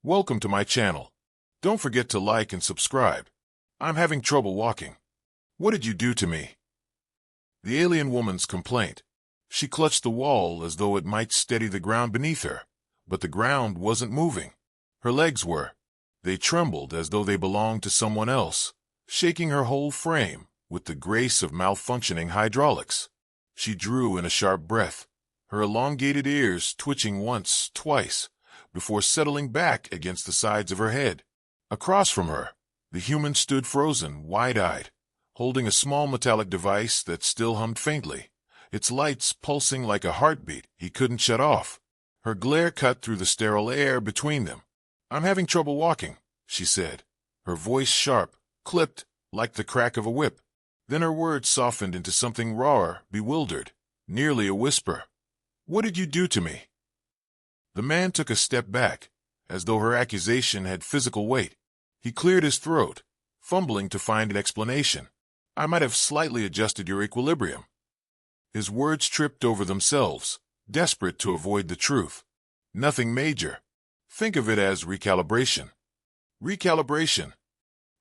Welcome to my channel. Don't forget to like and subscribe. I'm having trouble walking. What did you do to me? The alien woman's complaint. She clutched the wall as though it might steady the ground beneath her, but the ground wasn't moving. Her legs were. They trembled as though they belonged to someone else, shaking her whole frame with the grace of malfunctioning hydraulics. She drew in a sharp breath, her elongated ears twitching once, twice, before settling back against the sides of her head. Across from her, the human stood frozen, wide-eyed, holding a small metallic device that still hummed faintly, its lights pulsing like a heartbeat he couldn't shut off. Her glare cut through the sterile air between them. "I'm having trouble walking," she said, her voice sharp, clipped, like the crack of a whip. Then her words softened into something rawer, bewildered, nearly a whisper. "What did you do to me?" The man took a step back, as though her accusation had physical weight. He cleared his throat, fumbling to find an explanation. "I might have slightly adjusted your equilibrium." His words tripped over themselves, desperate to avoid the truth. "Nothing major. Think of it as recalibration." Recalibration.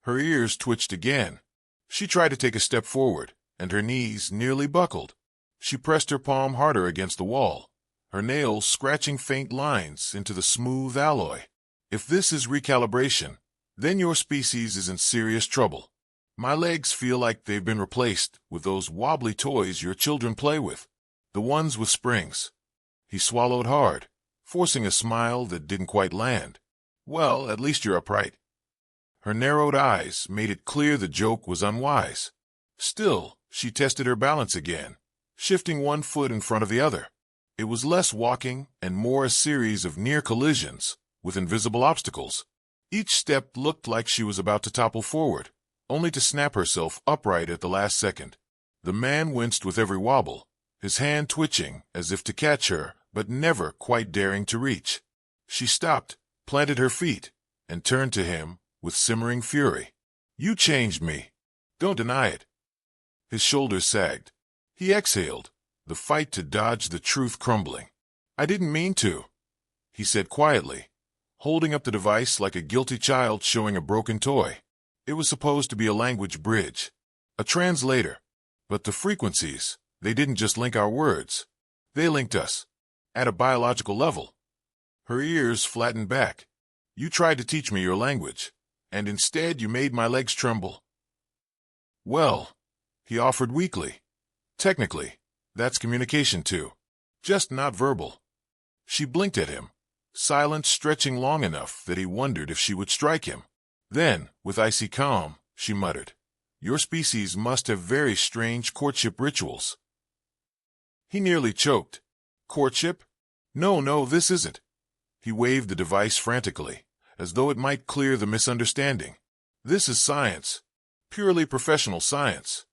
Her ears twitched again. She tried to take a step forward, and her knees nearly buckled. She pressed her palm harder against the wall, her nails scratching faint lines into the smooth alloy. "If this is recalibration, then your species is in serious trouble. My legs feel like they've been replaced with those wobbly toys your children play with, the ones with springs." He swallowed hard, forcing a smile that didn't quite land. "Well, at least you're upright." Her narrowed eyes made it clear the joke was unwise. Still, she tested her balance again, shifting one foot in front of the other. It was less walking and more a series of near collisions with invisible obstacles. Each step looked like she was about to topple forward, only to snap herself upright at the last second. The man winced with every wobble, his hand twitching as if to catch her, but never quite daring to reach. She stopped, planted her feet, and turned to him with simmering fury. "You changed me. Don't deny it." His shoulders sagged. He exhaled, the fight to dodge the truth crumbling. "I didn't mean to," he said quietly, holding up the device like a guilty child showing a broken toy. It was supposed to be a language bridge, a translator. But the frequencies, they didn't just link our words. They linked us, at a biological level. Her ears flattened back. "You tried to teach me your language, and instead you made my legs tremble." "Well," he offered weakly, "technically, that's communication too, just not verbal." She blinked at him, silence stretching long enough that he wondered if she would strike him. Then, with icy calm, she muttered, "Your species must have very strange courtship rituals." He nearly choked. "Courtship? No, this isn't." He waved the device frantically, as though it might clear the misunderstanding. "This is science, purely professional science."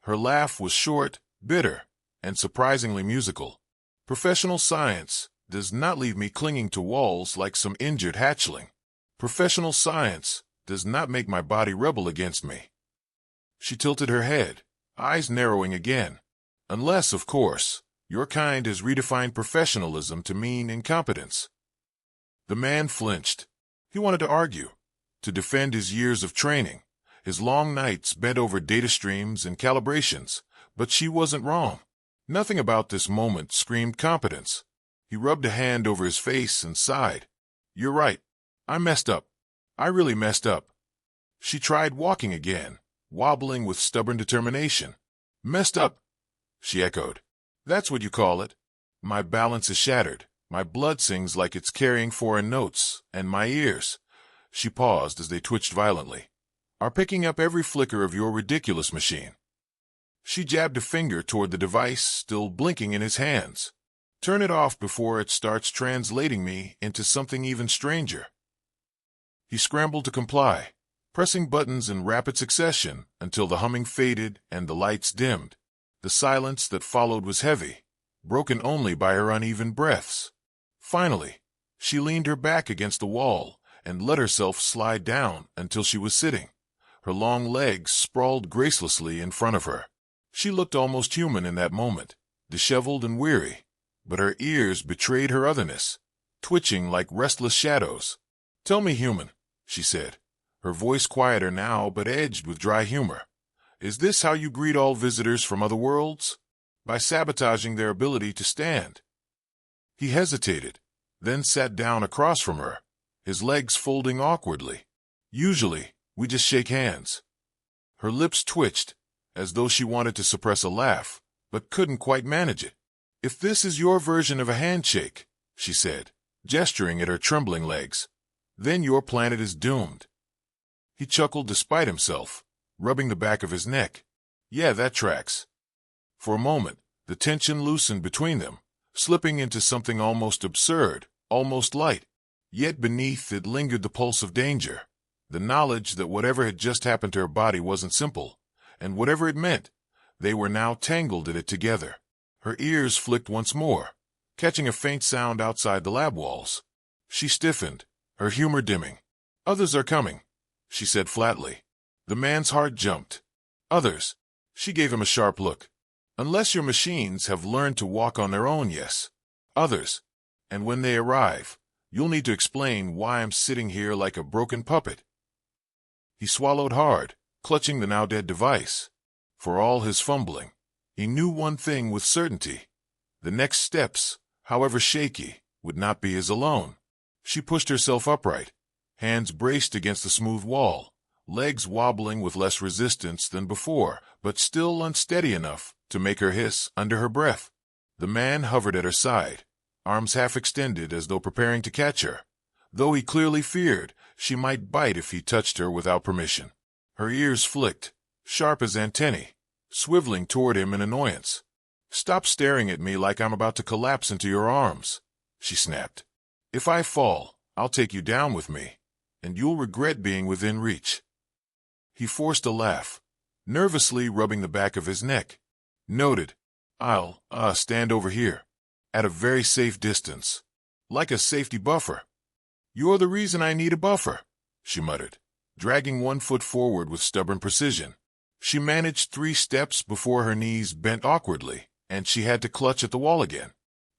Her laugh was short, bitter, and surprisingly musical. "Professional science does not leave me clinging to walls like some injured hatchling. Professional science does not make my body rebel against me." She tilted her head, eyes narrowing again. "Unless, of course, your kind has redefined professionalism to mean incompetence." The man flinched. He wanted to argue, to defend his years of training, his long nights bent over data streams and calibrations, but she wasn't wrong. Nothing about this moment screamed competence. He rubbed a hand over his face and sighed. "You're right. I messed up. I really messed up." She tried walking again, wobbling with stubborn determination. "Messed up," she echoed. "That's what you call it. My balance is shattered. My blood sings like it's carrying foreign notes, and my ears," she paused as they twitched violently, "are picking up every flicker of your ridiculous machine." She jabbed a finger toward the device still blinking in his hands. "Turn it off before it starts translating me into something even stranger." He scrambled to comply, pressing buttons in rapid succession until the humming faded and the lights dimmed. The silence that followed was heavy, broken only by her uneven breaths. Finally, she leaned her back against the wall and let herself slide down until she was sitting, her long legs sprawled gracelessly in front of her. She looked almost human in that moment, disheveled and weary, but her ears betrayed her otherness, twitching like restless shadows. Tell me, human, she said, her voice quieter now but edged with dry humor. Is this how you greet all visitors from other worlds? By sabotaging their ability to stand? He hesitated, then sat down across from her, his legs folding awkwardly. Usually, we just shake hands. Her lips twitched, as though she wanted to suppress a laugh, but couldn't quite manage it. If this is your version of a handshake, she said, gesturing at her trembling legs, then your planet is doomed. He chuckled despite himself, rubbing the back of his neck. Yeah, that tracks. For a moment, the tension loosened between them, slipping into something almost absurd, almost light. Yet beneath it lingered the pulse of danger, the knowledge that whatever had just happened to her body wasn't simple, and whatever it meant, they were now tangled in it together. Her ears flicked once more, catching a faint sound outside the lab walls. She stiffened, her humor dimming. Others are coming, she said flatly. The man's heart jumped. Others. She gave him a sharp look. Unless your machines have learned to walk on their own, yes. Others. And when they arrive, you'll need to explain why I'm sitting here like a broken puppet. He swallowed hard, clutching the now-dead device. For all his fumbling, he knew one thing with certainty. The next steps, however shaky, would not be his alone. She pushed herself upright, hands braced against the smooth wall, legs wobbling with less resistance than before, but still unsteady enough to make her hiss under her breath. The man hovered at her side, arms half extended as though preparing to catch her, though he clearly feared she might bite if he touched her without permission. Her ears flicked, sharp as antennae, swiveling toward him in annoyance. Stop staring at me like I'm about to collapse into your arms, she snapped. If I fall, I'll take you down with me, and you'll regret being within reach. He forced a laugh, nervously rubbing the back of his neck. Noted. I'll, stand over here, at a very safe distance, like a safety buffer. You're the reason I need a buffer, she muttered, dragging one foot forward with stubborn precision. She managed 3 steps before her knees bent awkwardly, and she had to clutch at the wall again.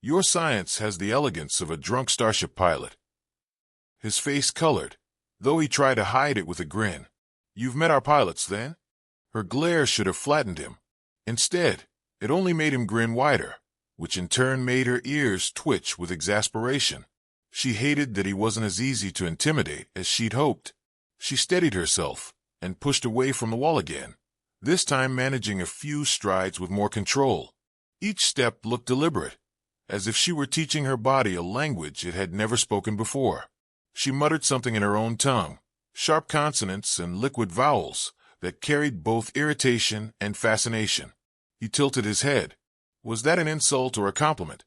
Your science has the elegance of a drunk starship pilot. His face colored, though he tried to hide it with a grin. You've met our pilots, then? Her glare should have flattened him. Instead, it only made him grin wider, which in turn made her ears twitch with exasperation. She hated that he wasn't as easy to intimidate as she'd hoped. She steadied herself and pushed away from the wall again, this time managing a few strides with more control. Each step looked deliberate, as if she were teaching her body a language it had never spoken before. She muttered something in her own tongue, sharp consonants and liquid vowels that carried both irritation and fascination. He tilted his head. Was that an insult or a compliment?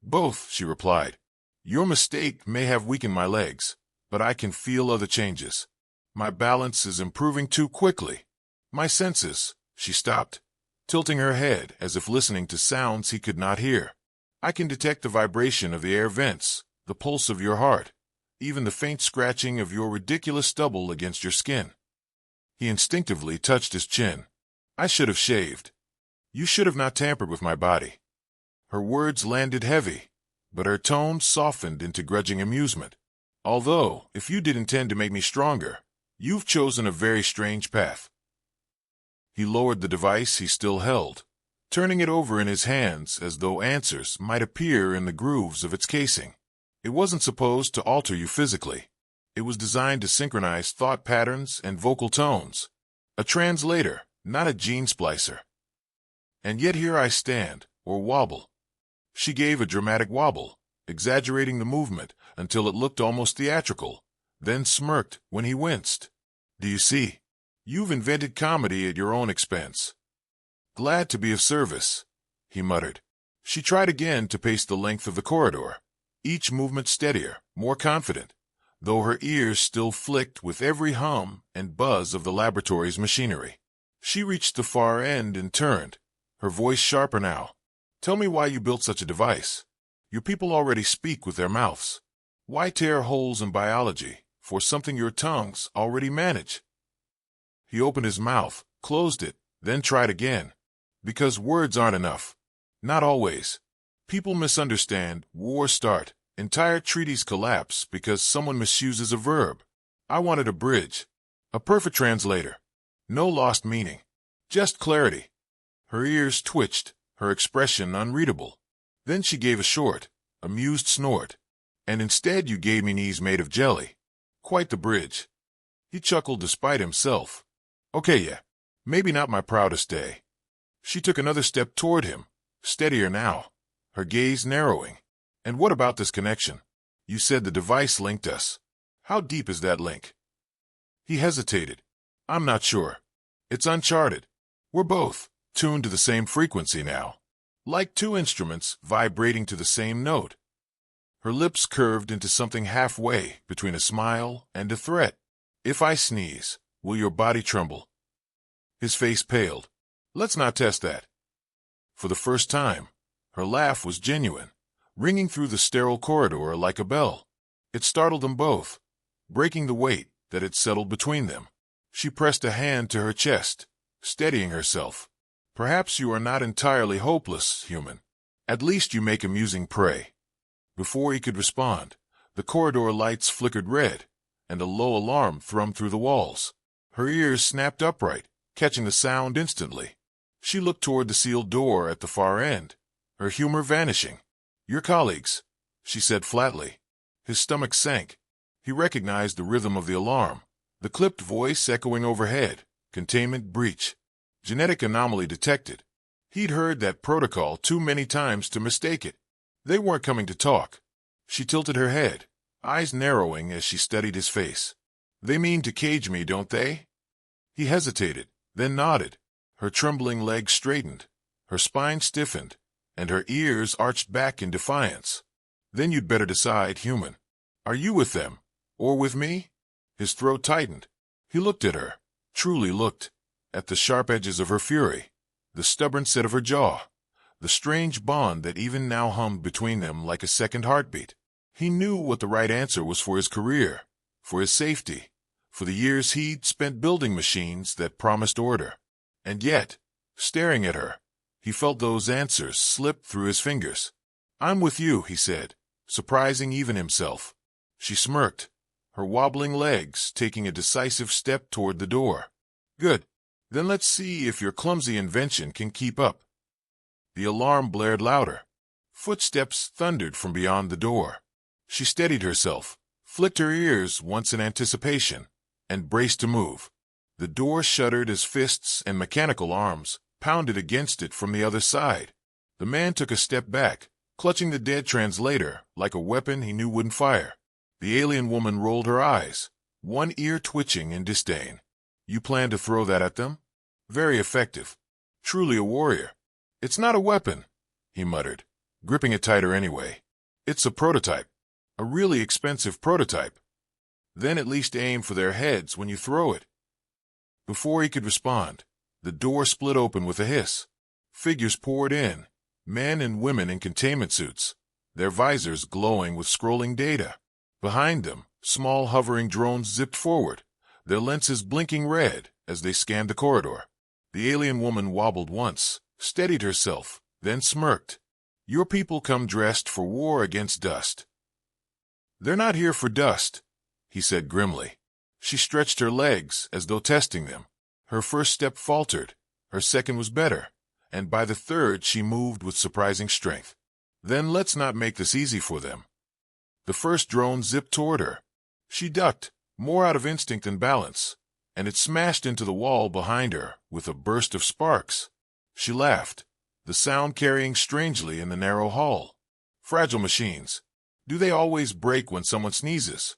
Both, she replied. Your mistake may have weakened my legs, but I can feel other changes. My balance is improving too quickly. My senses, she stopped, tilting her head as if listening to sounds he could not hear. I can detect the vibration of the air vents, the pulse of your heart, even the faint scratching of your ridiculous stubble against your skin. He instinctively touched his chin. I should have shaved. You should have not tampered with my body. Her words landed heavy, but her tone softened into grudging amusement. Although, if you did intend to make me stronger, you've chosen a very strange path. He lowered the device he still held, turning it over in his hands as though answers might appear in the grooves of its casing. It wasn't supposed to alter you physically. It was designed to synchronize thought patterns and vocal tones. A translator, not a gene splicer. And yet here I stand, or wobble. She gave a dramatic wobble, exaggerating the movement until it looked almost theatrical, then smirked when he winced. Do you see? You've invented comedy at your own expense. Glad to be of service, he muttered. She tried again to pace the length of the corridor, each movement steadier, more confident, though her ears still flicked with every hum and buzz of the laboratory's machinery. She reached the far end and turned, her voice sharper now. Tell me why you built such a device. Your people already speak with their mouths. Why tear holes in biology for something your tongues already manage? He opened his mouth, closed it, then tried again. Because words aren't enough. Not always. People misunderstand war start, Entire treaties collapse because someone misuses a verb. I wanted a bridge. A perfect translator. No lost meaning. Just clarity. Her ears twitched, her expression unreadable. Then she gave a short, amused snort. And instead you gave me knees made of jelly. Quite the bridge. He chuckled despite himself. Okay, yeah. Maybe not my proudest day. She took another step toward him, steadier now, her gaze narrowing. And what about this connection? You said the device linked us. How deep is that link? He hesitated. I'm not sure. It's uncharted. We're both tuned to the same frequency now. Like two instruments vibrating to the same note. Her lips curved into something halfway between a smile and a threat. If I sneeze, will your body tremble? His face paled. Let's not test that. For the first time, her laugh was genuine, ringing through the sterile corridor like a bell. It startled them both, breaking the weight that had settled between them. She pressed a hand to her chest, steadying herself. Perhaps you are not entirely hopeless, human. At least you make amusing prey. Before he could respond, the corridor lights flickered red, and a low alarm thrummed through the walls. Her ears snapped upright, catching the sound instantly. She looked toward the sealed door at the far end, her humor vanishing. Your colleagues, she said flatly. His stomach sank. He recognized the rhythm of the alarm, the clipped voice echoing overhead. Containment breach. Genetic anomaly detected. He'd heard that protocol too many times to mistake it. They weren't coming to talk. She tilted her head, eyes narrowing as she studied his face. They mean to cage me, don't they? He hesitated, then nodded. Her trembling legs straightened, her spine stiffened, and her ears arched back in defiance. Then you'd better decide, human. Are you with them, or with me? His throat tightened. He looked at her, truly looked, at the sharp edges of her fury, the stubborn set of her jaw, the strange bond that even now hummed between them like a second heartbeat. He knew what the right answer was for his career, for his safety, for the years he'd spent building machines that promised order. And yet, staring at her, he felt those answers slip through his fingers. I'm with you, he said, surprising even himself. She smirked, her wobbling legs taking a decisive step toward the door. Good. Then let's see if your clumsy invention can keep up. The alarm blared louder. Footsteps thundered from beyond the door. She steadied herself, flicked her ears once in anticipation, and braced to move. The door shuddered as fists and mechanical arms pounded against it from the other side. The man took a step back, clutching the dead translator like a weapon he knew wouldn't fire. The alien woman rolled her eyes, one ear twitching in disdain. You plan to throw that at them? Very effective. Truly a warrior. It's not a weapon, he muttered, gripping it tighter anyway. It's a prototype. A really expensive prototype. Then at least aim for their heads when you throw it. Before he could respond, the door split open with a hiss. Figures poured in, men and women in containment suits, their visors glowing with scrolling data. Behind them, small hovering drones zipped forward, their lenses blinking red as they scanned the corridor. The alien woman wobbled once, steadied herself, then smirked. Your people come dressed for war against dust. They're not here for dust, he said grimly. She stretched her legs as though testing them. Her first step faltered, her second was better, and by the third she moved with surprising strength. Then let's not make this easy for them. The first drone zipped toward her. She ducked, more out of instinct than balance, and it smashed into the wall behind her with a burst of sparks. She laughed, the sound carrying strangely in the narrow hall. Fragile machines. Do they always break when someone sneezes?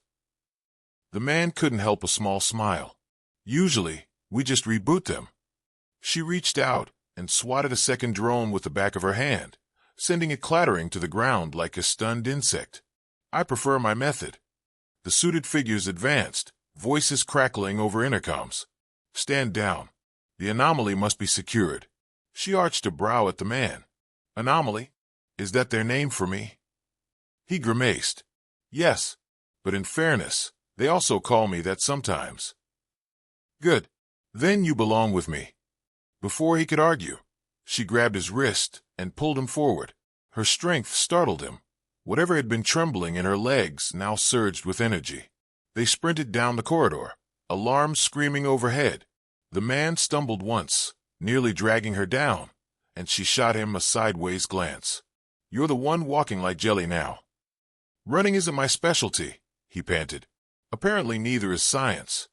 The man couldn't help a small smile. Usually, we just reboot them. She reached out and swatted a second drone with the back of her hand, sending it clattering to the ground like a stunned insect. I prefer my method. The suited figures advanced, voices crackling over intercoms. Stand down. The anomaly must be secured. She arched a brow at the man. Anomaly? Is that their name for me? He grimaced. Yes, but in fairness, they also call me that sometimes. Good. Then you belong with me. Before he could argue, she grabbed his wrist and pulled him forward. Her strength startled him. Whatever had been trembling in her legs now surged with energy. They sprinted down the corridor, alarms screaming overhead. The man stumbled once, nearly dragging her down, and she shot him a sideways glance. "You're the one walking like jelly now." "Running isn't my specialty," he panted. "Apparently neither is science."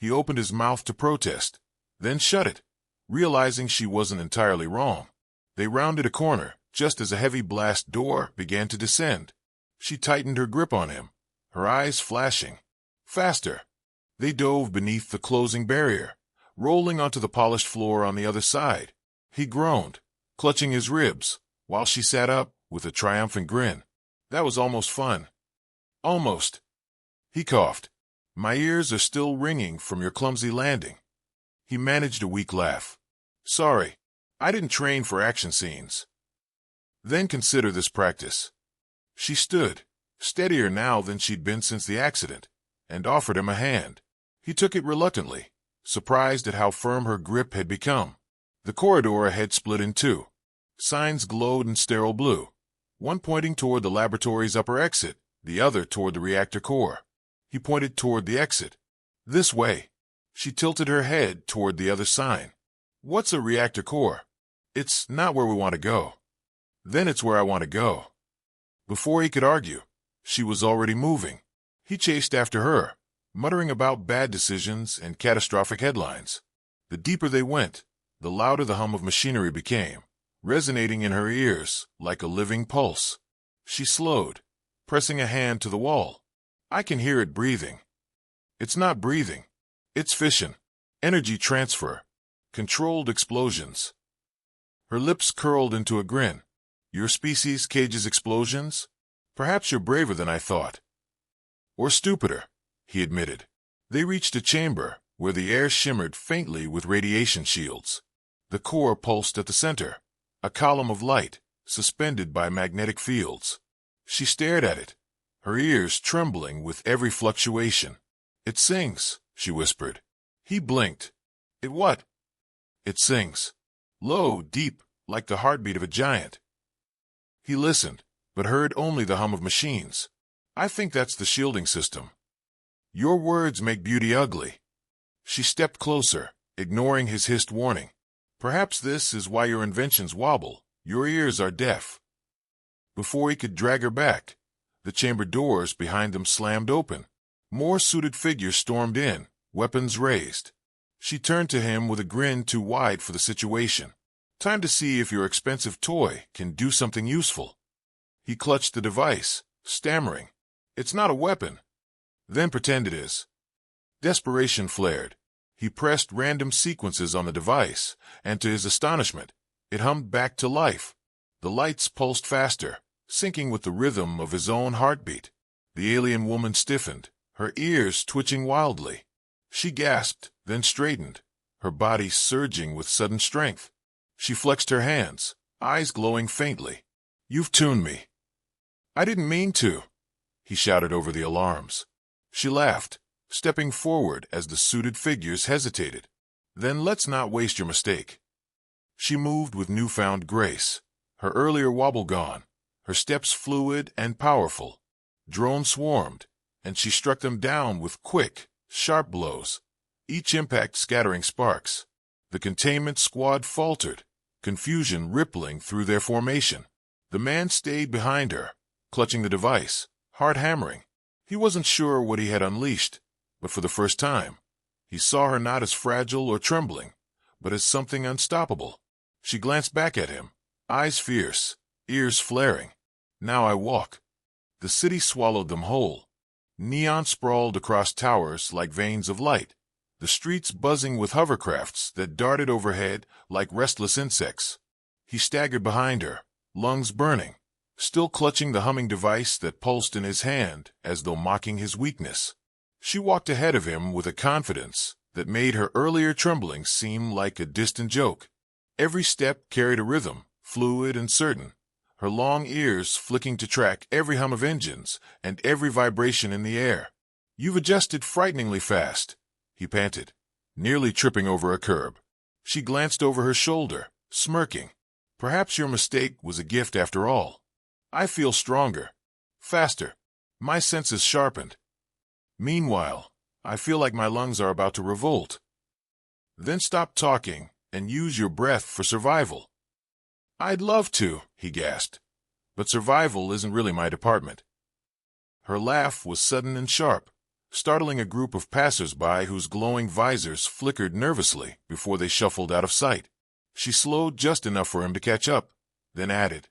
He opened his mouth to protest, then shut it, realizing she wasn't entirely wrong. They rounded a corner, just as a heavy blast door began to descend. She tightened her grip on him, her eyes flashing. Faster! They dove beneath the closing barrier, rolling onto the polished floor on the other side. He groaned, clutching his ribs, while she sat up with a triumphant grin. "That was almost fun." "Almost." He coughed. "My ears are still ringing from your clumsy landing." He managed a weak laugh. "Sorry, I didn't train for action scenes." "Then consider this practice." She stood, steadier now than she'd been since the accident, and offered him a hand. He took it reluctantly, surprised at how firm her grip had become. The corridor ahead split in two. Signs glowed in sterile blue, one pointing toward the laboratory's upper exit, the other toward the reactor core. He pointed toward the exit. "This way." She tilted her head toward the other sign. "What's a reactor core?" "It's not where we want to go." "Then it's where I want to go." Before he could argue, she was already moving. He chased after her, muttering about bad decisions and catastrophic headlines. The deeper they went, the louder the hum of machinery became, resonating in her ears like a living pulse. She slowed, pressing a hand to the wall. "I can hear it breathing." "It's not breathing. It's fission. Energy transfer. Controlled explosions." Her lips curled into a grin. "Your species cages explosions? Perhaps you're braver than I thought." "Or stupider," he admitted. They reached a chamber where the air shimmered faintly with radiation shields. The core pulsed at the center, a column of light, suspended by magnetic fields. She stared at it, her ears trembling with every fluctuation. "It sings," she whispered. He blinked. "It what?" "It sings. Low, deep, like the heartbeat of a giant." He listened, but heard only the hum of machines. "I think that's the shielding system." "Your words make beauty ugly." She stepped closer, ignoring his hissed warning. "Perhaps this is why your inventions wobble. Your ears are deaf." Before he could drag her back, the chamber doors behind them slammed open. More suited figures stormed in, weapons raised. She turned to him with a grin too wide for the situation. "Time to see if your expensive toy can do something useful." He clutched the device, stammering. "It's not a weapon." "Then pretend it is." Desperation flared. He pressed random sequences on the device, and to his astonishment, it hummed back to life. The lights pulsed faster, syncing with the rhythm of his own heartbeat. The alien woman stiffened, her ears twitching wildly. She gasped, then straightened, her body surging with sudden strength. She flexed her hands, eyes glowing faintly. "You've tuned me." "I didn't mean to," he shouted over the alarms. She laughed, stepping forward as the suited figures hesitated. "Then let's not waste your mistake." She moved with newfound grace, her earlier wobble gone, her steps fluid and powerful. Drones swarmed, and she struck them down with quick, sharp blows, each impact scattering sparks. The containment squad faltered, confusion rippling through their formation. The man stayed behind her, clutching the device, heart hammering. He wasn't sure what he had unleashed, but for the first time, he saw her not as fragile or trembling, but as something unstoppable. She glanced back at him, eyes fierce, ears flaring. "Now I walk." The city swallowed them whole. Neon sprawled across towers like veins of light, the streets buzzing with hovercrafts that darted overhead like restless insects. He staggered behind her, lungs burning, still clutching the humming device that pulsed in his hand as though mocking his weakness. She walked ahead of him with a confidence that made her earlier trembling seem like a distant joke. Every step carried a rhythm, fluid and certain, her long ears flicking to track every hum of engines and every vibration in the air. "You've adjusted frighteningly fast," he panted, nearly tripping over a curb. She glanced over her shoulder, smirking. "Perhaps your mistake was a gift after all." "I feel stronger," Faster. My senses sharpened. Meanwhile, I feel like my lungs are about to revolt. Then stop talking and use your breath for survival. I'd love to, he gasped. But survival isn't really my department. Her laugh was sudden and sharp, startling a group of passers-by whose glowing visors flickered nervously before they shuffled out of sight. She slowed just enough for him to catch up, then added,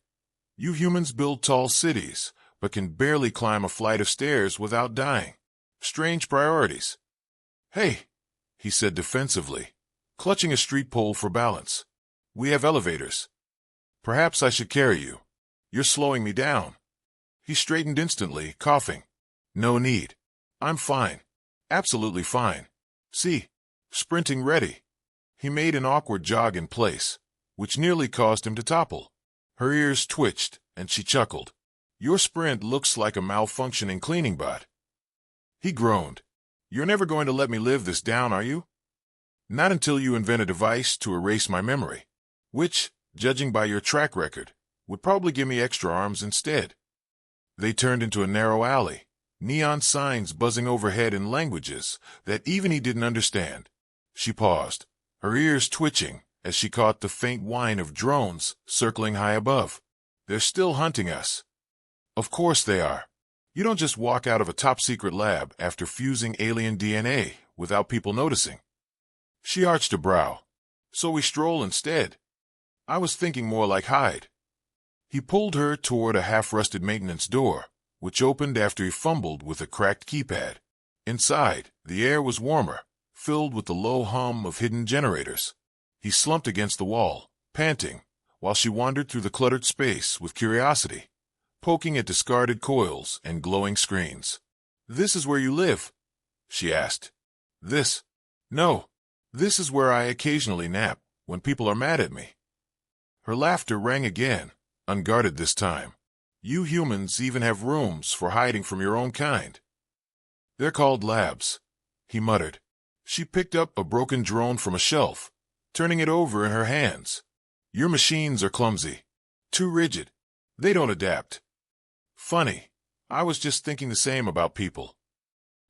"You humans build tall cities, but can barely climb a flight of stairs without dying. Strange priorities." "Hey," he said defensively, clutching a street pole for balance. "We have elevators. Perhaps I should carry you. You're slowing me down." He straightened instantly, coughing. "No need. I'm fine. Absolutely fine. See, sprinting ready." He made an awkward jog in place, which nearly caused him to topple. Her ears twitched, and she chuckled. "Your sprint looks like a malfunctioning cleaning bot." He groaned. "You're never going to let me live this down, are you?" "Not until you invent a device to erase my memory, which, judging by your track record, would probably give me extra arms instead." They turned into a narrow alley, neon signs buzzing overhead in languages that even he didn't understand. She paused, her ears twitching as she caught the faint whine of drones circling high above. "They're still hunting us." "Of course they are. You don't just walk out of a top-secret lab after fusing alien DNA without people noticing." She arched a brow. "So we stroll instead." "I was thinking more like hide." He pulled her toward a half-rusted maintenance door, which opened after he fumbled with a cracked keypad. Inside, the air was warmer, filled with the low hum of hidden generators. He slumped against the wall, panting, while she wandered through the cluttered space with curiosity, poking at discarded coils and glowing screens. "This is where you live?" she asked. "This? No. This is where I occasionally nap when people are mad at me." Her laughter rang again, unguarded this time. "You humans even have rooms for hiding from your own kind." "They're called labs," he muttered. She picked up a broken drone from a shelf, turning it over in her hands. "Your machines are clumsy. Too rigid. They don't adapt." "Funny. I was just thinking the same about people."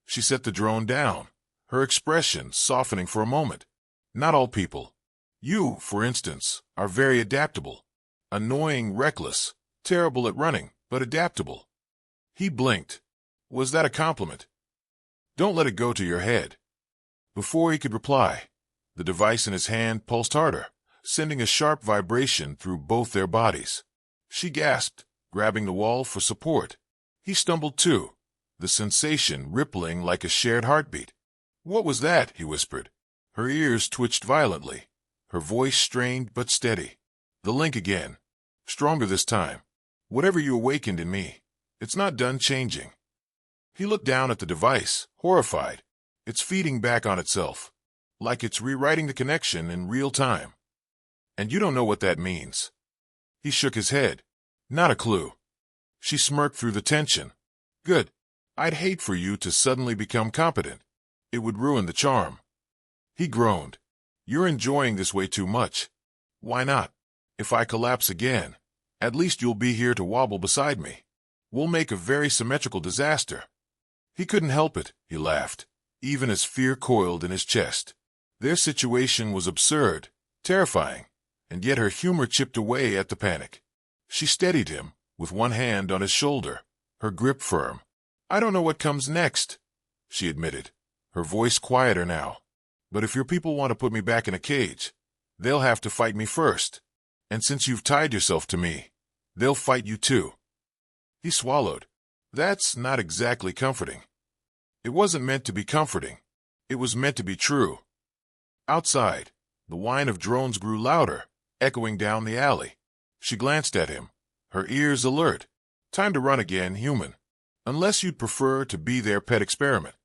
She set the drone down, her expression softening for a moment. "Not all people. You, for instance, are very adaptable. Annoying, reckless, terrible at running, but adaptable." He blinked. Was that a compliment? "Don't let it go to your head." Before he could reply, the device in his hand pulsed harder, sending a sharp vibration through both their bodies. She gasped, grabbing the wall for support. He stumbled too, the sensation rippling like a shared heartbeat. "What was that?" he whispered. Her ears twitched violently, her voice strained but steady. "The link again. Stronger this time. Whatever you awakened in me, it's not done changing." He looked down at the device, horrified. "It's feeding back on itself, like it's rewriting the connection in real time. And you don't know what that means." He shook his head. "Not a clue." She smirked through the tension. "Good. I'd hate for you to suddenly become competent. It would ruin the charm." He groaned. "You're enjoying this way too much. Why not? If I collapse again, at least you'll be here to wobble beside me. We'll make a very symmetrical disaster." He couldn't help it, he laughed, even as fear coiled in his chest. Their situation was absurd, terrifying, and yet her humor chipped away at the panic. She steadied him, with one hand on his shoulder, her grip firm. "I don't know what comes next," she admitted, her voice quieter now. "But if your people want to put me back in a cage, they'll have to fight me first. And since you've tied yourself to me, they'll fight you too." He swallowed. "That's not exactly comforting." It wasn't meant to be comforting. It was meant to be true. Outside, the whine of drones grew louder, echoing down the alley. She glanced at him, her ears alert. "Time to run again, human. Unless you'd prefer to be their pet experiment."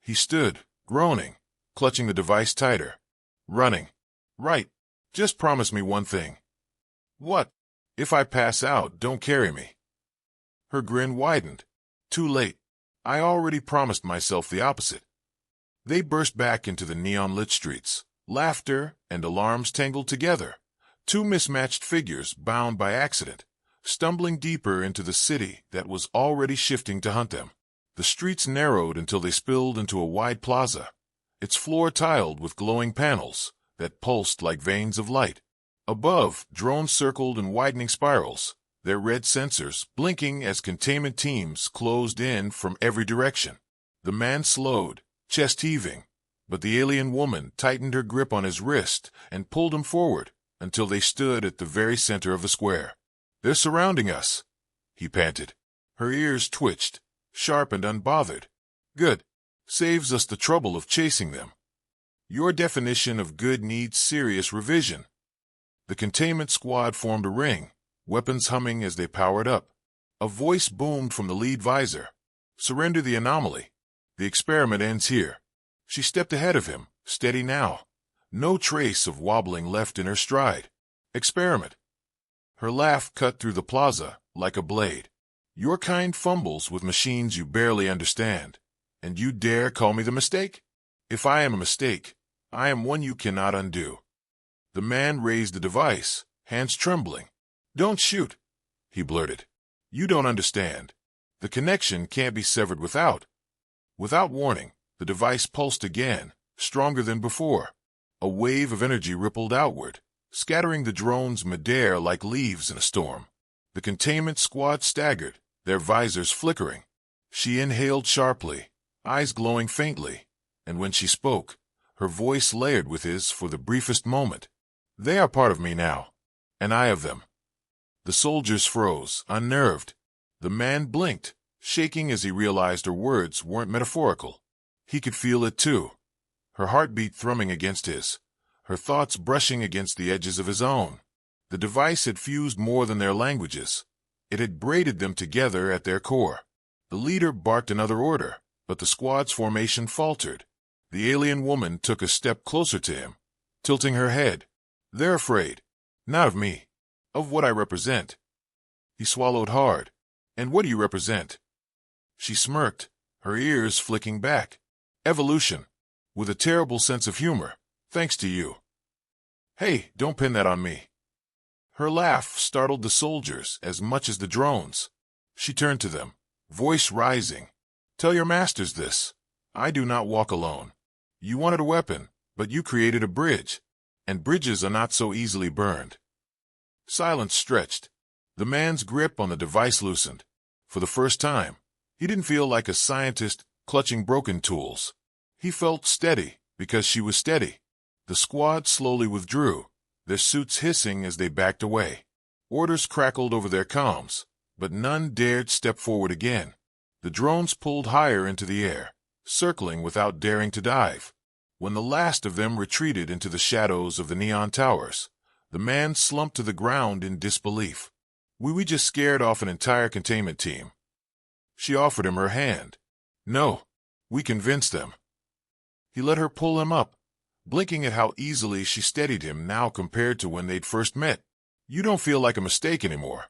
He stood, groaning, clutching the device tighter. "Running. Right. Just promise me one thing." "What?" "If I pass out, don't carry me." Her grin widened. "Too late. I already promised myself the opposite." They burst back into the neon-lit streets. Laughter and alarms tangled together. Two mismatched figures bound by accident, stumbling deeper into the city that was already shifting to hunt them. The streets narrowed until they spilled into a wide plaza, its floor tiled with glowing panels that pulsed like veins of light. Above, drones circled in widening spirals, their red sensors blinking as containment teams closed in from every direction. The man slowed, chest heaving, but the alien woman tightened her grip on his wrist and pulled him forward until they stood at the very center of the square. "They're surrounding us," he panted. Her ears twitched, sharp and unbothered. "Good. Saves us the trouble of chasing them. Your definition of good needs serious revision." The containment squad formed a ring, weapons humming as they powered up. A voice boomed from the lead visor. "Surrender the anomaly. The experiment ends here." She stepped ahead of him, steady now. No trace of wobbling left in her stride. "Experiment." Her laugh cut through the plaza like a blade. "Your kind fumbles with machines you barely understand, and you dare call me the mistake? If I am a mistake, I am one you cannot undo." The man raised the device, hands trembling. "Don't shoot," he blurted. "You don't understand. The connection can't be severed without." Without warning, the device pulsed again, stronger than before. A wave of energy rippled outward, scattering the drones midair like leaves in a storm. The containment squad staggered, their visors flickering. She inhaled sharply, eyes glowing faintly, and when she spoke, her voice layered with his for the briefest moment. "They are part of me now, and I of them." The soldiers froze, unnerved. The man blinked, shaking as he realized her words weren't metaphorical. He could feel it too, her heartbeat thrumming against his, her thoughts brushing against the edges of his own. The device had fused more than their languages. It had braided them together at their core. The leader barked another order, but the squad's formation faltered. The alien woman took a step closer to him, tilting her head. "They're afraid. Not of me. Of what I represent." He swallowed hard. "And what do you represent?" She smirked, her ears flicking back. "Evolution. With a terrible sense of humor, thanks to you." "Hey, don't pin that on me." Her laugh startled the soldiers as much as the drones. She turned to them, voice rising. "Tell your masters this. I do not walk alone. You wanted a weapon, but you created a bridge, and bridges are not so easily burned." Silence stretched. The man's grip on the device loosened. For the first time, he didn't feel like a scientist clutching broken tools. He felt steady because she was steady. The squad slowly withdrew, their suits hissing as they backed away. Orders crackled over their comms, but none dared step forward again. The drones pulled higher into the air, circling without daring to dive. When the last of them retreated into the shadows of the neon towers, the man slumped to the ground in disbelief. We just scared off an entire containment team." She offered him her hand. "No, we convinced them." He let her pull him up, blinking at how easily she steadied him now compared to when they'd first met. "You don't feel like a mistake anymore."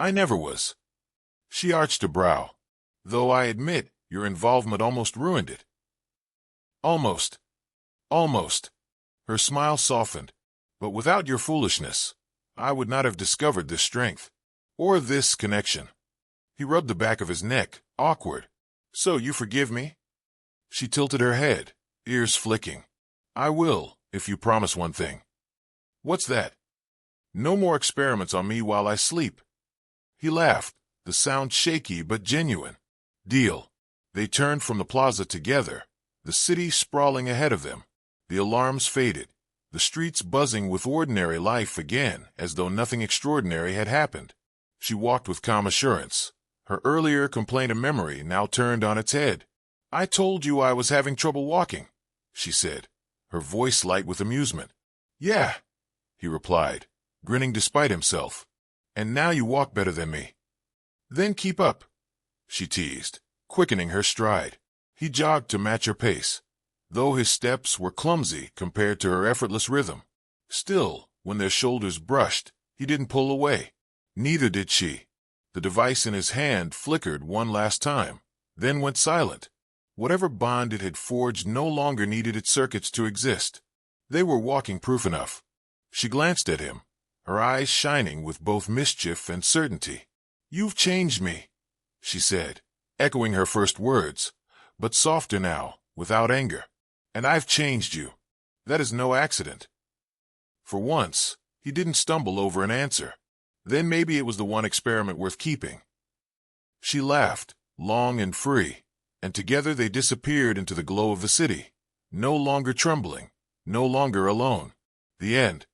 "I never was." She arched a brow. "Though I admit your involvement almost ruined it." "Almost. Almost." Her smile softened. "But without your foolishness, I would not have discovered this strength, or this connection." He rubbed the back of his neck, awkward. "So you forgive me?" She tilted her head, ears flicking. "I will, if you promise one thing." "What's that?" "No more experiments on me while I sleep." He laughed, the sound shaky but genuine. "Deal." They turned from the plaza together, the city sprawling ahead of them. The alarms faded, the streets buzzing with ordinary life again as though nothing extraordinary had happened. She walked with calm assurance, her earlier complaint of memory now turned on its head. "I told you I was having trouble walking," she said, her voice light with amusement. "Yeah," he replied, grinning despite himself. "And now you walk better than me." "Then keep up," she teased, quickening her stride. He jogged to match her pace, though his steps were clumsy compared to her effortless rhythm. Still, when their shoulders brushed, he didn't pull away. Neither did she. The device in his hand flickered one last time, then went silent. Whatever bond it had forged no longer needed its circuits to exist. They were walking proof enough. She glanced at him, her eyes shining with both mischief and certainty. "You've changed me," she said, echoing her first words, but softer now, without anger. "And I've changed you. That is no accident." For once, he didn't stumble over an answer. Then maybe it was the one experiment worth keeping. She laughed, long and free, and together they disappeared into the glow of the city. No longer trembling, no longer alone. The end.